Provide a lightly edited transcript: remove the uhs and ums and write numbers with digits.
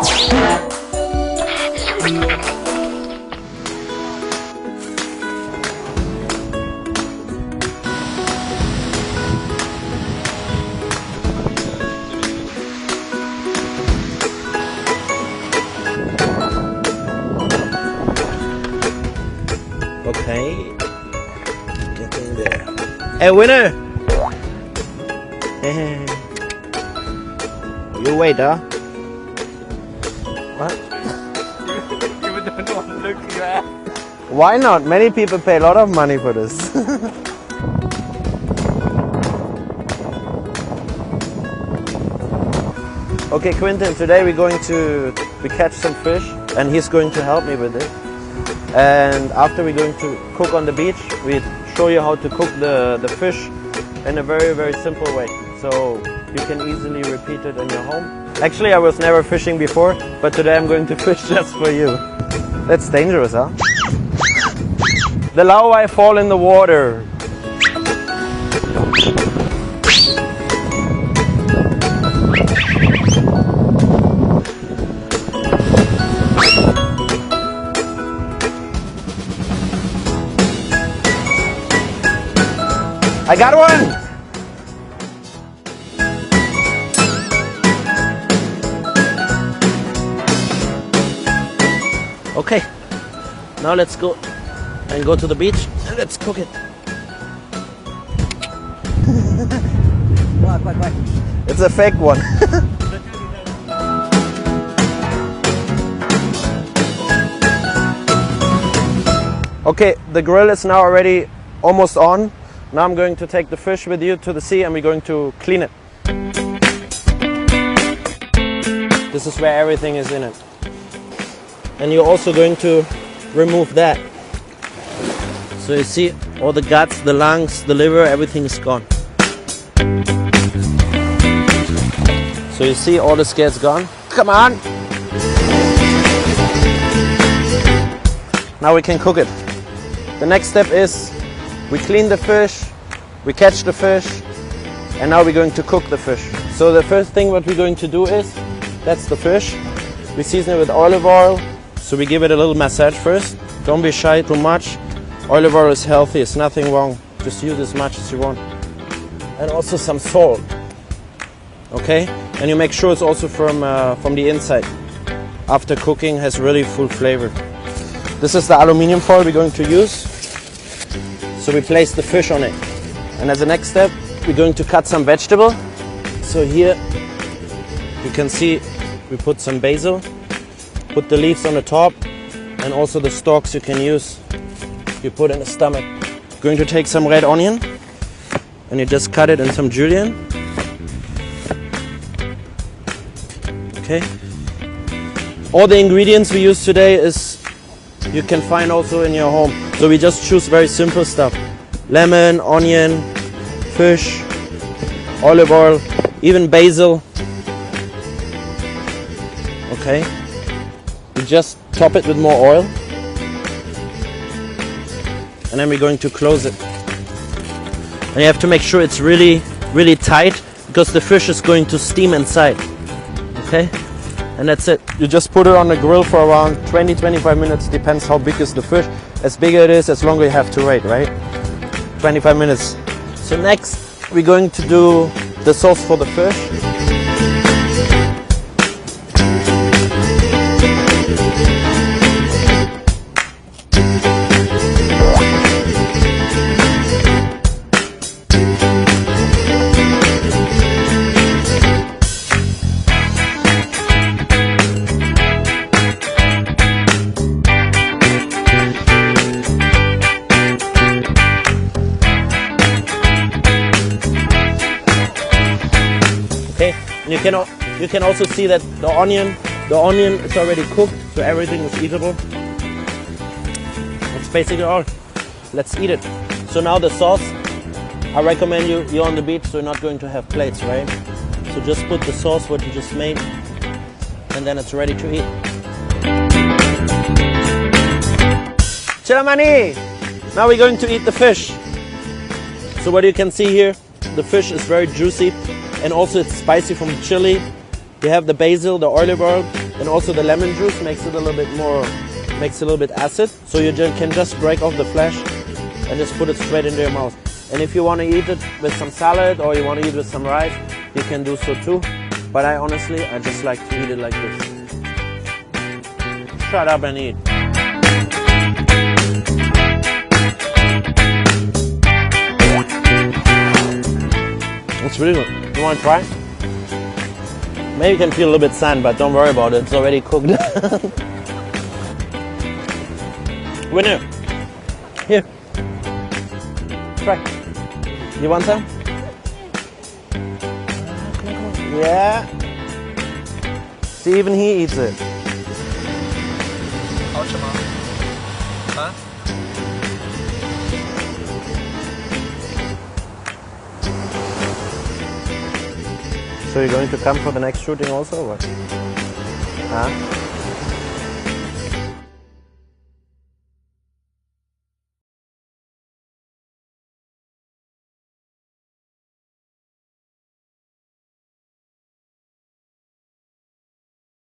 Okay, get in there. Hey, winner! You wait, huh? What? You don't want to look at your ass. Why not? Many people pay a lot of money for this. Okay, Quentin, today we catch some fish and he's going to help me with it. And after we're going to cook on the beach, we show you how to cook the fish in a very, very simple way. So you can easily repeat it in your home. Actually, I was never fishing before, but today I'm going to fish just for you. That's dangerous, huh? The larvae fall in the water. I got one! Okay, now let's go to the beach and let's cook it. Quack. It's a fake one. Okay, the grill is now already almost on. Now I'm going to take the fish with you to the sea and we're going to clean it. This is where everything is in it. And you're also going to remove that. So you see all the guts, the lungs, the liver, everything is gone. So you see all the scales gone. Come on! Now we can cook it. The next step is we clean the fish, we catch the fish, and now we're going to cook the fish. So the first thing what we're going to do is, that's the fish. We season it with olive oil. So we give it a little massage first. Don't be shy too much. Olive oil is healthy, it's nothing wrong. Just use as much as you want. And also some salt. Okay? And you make sure it's also from the inside. After cooking, has really full flavor. This is the aluminium foil we're going to use. So we place the fish on it. And as a next step, we're going to cut some vegetable. So here, you can see we put some basil. Put the leaves on the top, and also the stalks you can use. You put in the stomach. Going to take some red onion, and you just cut it in some julienne. Okay. All the ingredients we use today you can find also in your home. So we just choose very simple stuff: lemon, onion, fish, olive oil, even basil. Okay. You just top it with more oil, and then we're going to close it. And you have to make sure it's really, really tight, because the fish is going to steam inside. Okay? And that's it. You just put it on the grill for around 20-25 minutes, depends how big is the fish. As bigger it is, as longer you have to wait, right? 25 minutes. So next, we're going to do the sauce for the fish. You can also see that the onion is already cooked, so everything is eatable. That's basically all. Let's eat it. So now the sauce, I recommend you're on the beach, so you're not going to have plates, right? So just put the sauce, what you just made, and then it's ready to eat. Chilamani! Now we're going to eat the fish. So what you can see here, the fish is very juicy, and also it's spicy from the chili. You have the basil, the olive oil, And also the lemon juice makes it a little bit more, makes it a little bit acid. So you can just break off the flesh and just put it straight into your mouth. And if you want to eat it with some salad or you want to eat it with some rice, you can do so too. But I just like to eat it like this. Shut up and eat. It's really good. You want to try? Maybe you can feel a little bit sand, but don't worry about it. It's already cooked. Winner. Here. Try. You want some? Yeah. See, even he eats it. 好吃吗？啊？ So you're going to come for the next shooting also, or what? Huh?